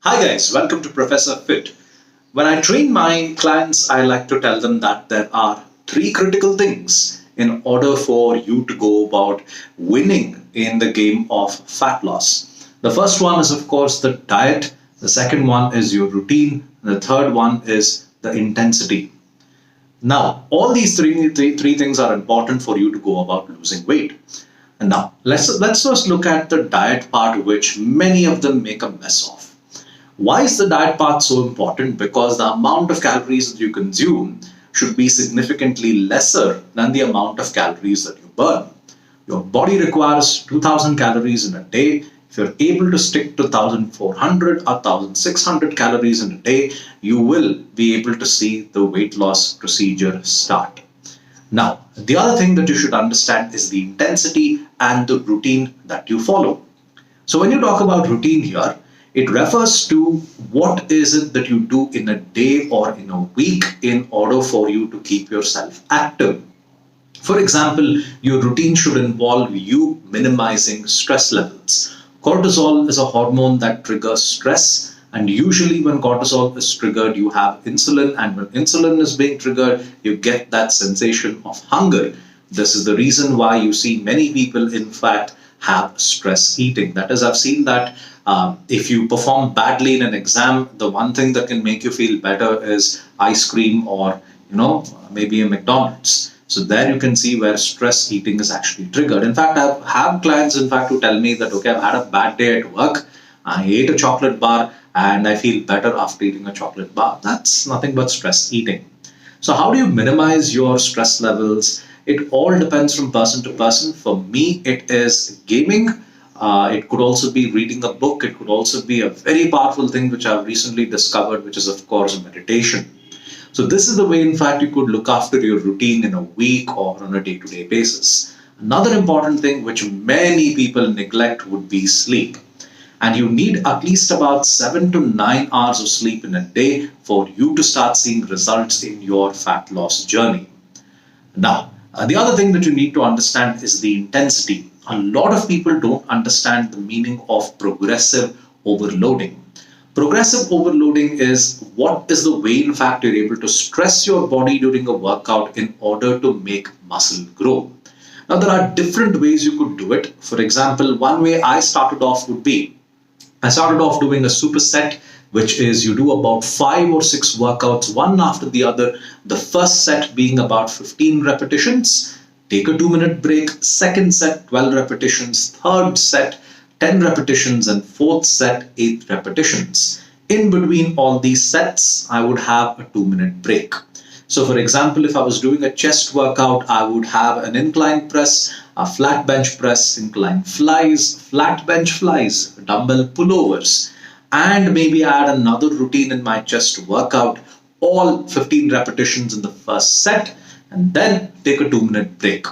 Hi guys, welcome to Professor Fitt. When I train my clients, I like to tell them that there are three critical things in order for you to go about winning in the game of fat loss. The first one is, of course, the diet. The second one is your routine. And the third one is the intensity. Now, all these three things are important for you to go about losing weight. And now, let's first look at the diet part, which many of them make a mess of. Why is the diet part so important? Because the amount of calories that you consume should be significantly lesser than the amount of calories that you burn. Your body requires 2000 calories in a day. If you're able to stick to 1400 or 1600 calories in a day, you will be able to see the weight loss procedure start. Now, the other thing that you should understand is the intensity and the routine that you follow. So when you talk about routine here, it refers to what is it that you do in a day or in a week in order for you to keep yourself active. For example, your routine should involve you minimizing stress levels. Cortisol is a hormone that triggers stress, and usually when cortisol is triggered, you have insulin, and when insulin is being triggered, you get that sensation of hunger. This is the reason why you see many people, in fact, have stress eating. That is, I've seen that if you perform badly in an exam, the one thing that can make you feel better is ice cream or maybe a McDonald's. So there you can see where stress eating is actually triggered. In fact, I have clients, in fact, who tell me that, okay, I've had a bad day at work. I ate a chocolate bar and I feel better after eating a chocolate bar. That's nothing but stress eating. So how do you minimize your stress levels? It all depends from person to person. For me, it is gaming. It could also be reading a book. It could also be a very powerful thing which I've recently discovered, which is, of course, meditation. So this is the way, in fact, you could look after your routine in a week or on a day-to-day basis. Another important thing which many people neglect would be sleep. And you need at least about 7 to 9 hours of sleep in a day for you to start seeing results in your fat loss journey. Now, the other thing that you need to understand is the intensity. A lot of people don't understand the meaning of progressive overloading. Progressive overloading is what is the way, in fact, you're able to stress your body during a workout in order to make muscle grow. Now, there are different ways you could do it. For example, one way I started off would be, I started off doing a superset, which is you do about 5 or 6 workouts, one after the other. The first set being about 15 repetitions, take a 2-minute break. Second set, 12 repetitions. Third set, 10 repetitions. And fourth set, 8 repetitions. In between all these sets, I would have a 2-minute break. So for example, if I was doing a chest workout, I would have an incline press, a flat bench press, incline flies, flat bench flies, dumbbell pullovers, and maybe add another routine in my chest workout, all 15 repetitions in the first set, and then take a 2-minute break.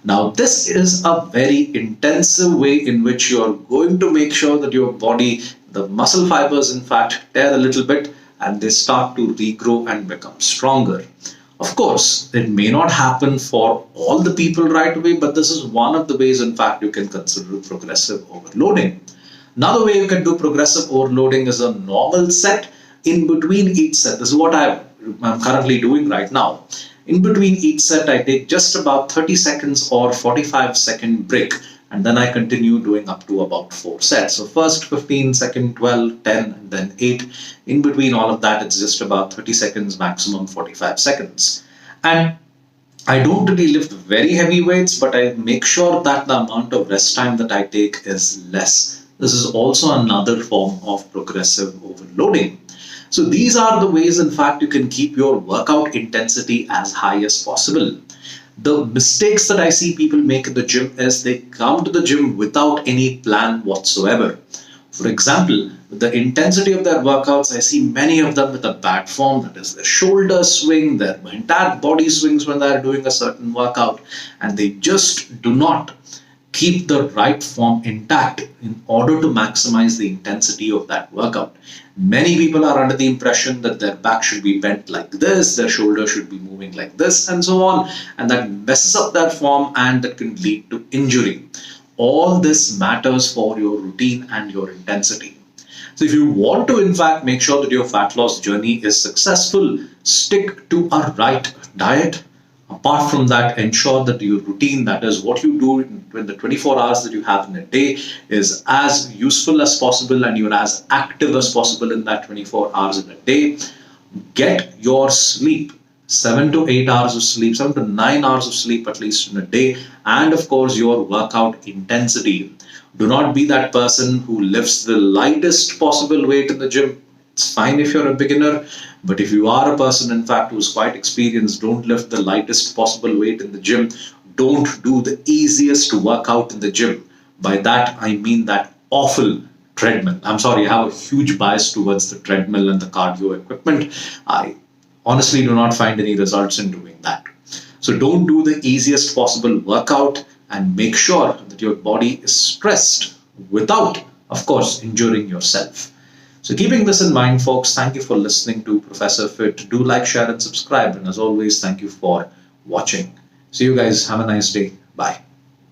Now, this is a very intensive way in which you're going to make sure that your body, the muscle fibers, in fact, tear a little bit and they start to regrow and become stronger. Of course, it may not happen for all the people right away, but this is one of the ways, in fact, you can consider progressive overloading. Another way you can do progressive overloading is a normal set in between each set. This is what I'm currently doing right now. In between each set, I take just about 30 seconds or 45-second break. And then I continue doing up to about 4 sets. So first 15, second 12, 10, and then 8. In between all of that, it's just about 30 seconds, maximum 45 seconds. And I don't really lift very heavy weights, but I make sure that the amount of rest time that I take is less. This is also another form of progressive overloading. So these are the ways, in fact, you can keep your workout intensity as high as possible. The mistakes that I see people make in the gym is they come to the gym without any plan whatsoever. For example, with the intensity of their workouts, I see many of them with a bad form. That is, their shoulders swing, their entire body swings when they're doing a certain workout, and they just do not keep the right form intact in order to maximize the intensity of that workout. Many people are under the impression that their back should be bent like this, their shoulder should be moving like this, and so on, and that messes up their form and that can lead to injury. All this matters for your routine and your intensity. So if you want to, in fact, make sure that your fat loss journey is successful, stick to a right diet. Apart from that, ensure that your routine, that is what you do in the 24 hours that you have in a day, is as useful as possible and you're as active as possible in that 24 hours in a day. Get your sleep, 7 to 8 hours of sleep, 7 to 9 hours of sleep at least in a day, and of course, your workout intensity. Do not be that person who lifts the lightest possible weight in the gym. It's fine if you're a beginner, but if you are a person, in fact, who's quite experienced, don't lift the lightest possible weight in the gym. Don't do the easiest workout in the gym. By that, I mean that awful treadmill. I'm sorry, I have a huge bias towards the treadmill and the cardio equipment. I honestly do not find any results in doing that. So don't do the easiest possible workout and make sure that your body is stressed without, of course, injuring yourself. So keeping this in mind, folks, thank you for listening to Professor Fitt. Do like, share, and subscribe. And as always, thank you for watching. See you guys. Have a nice day. Bye.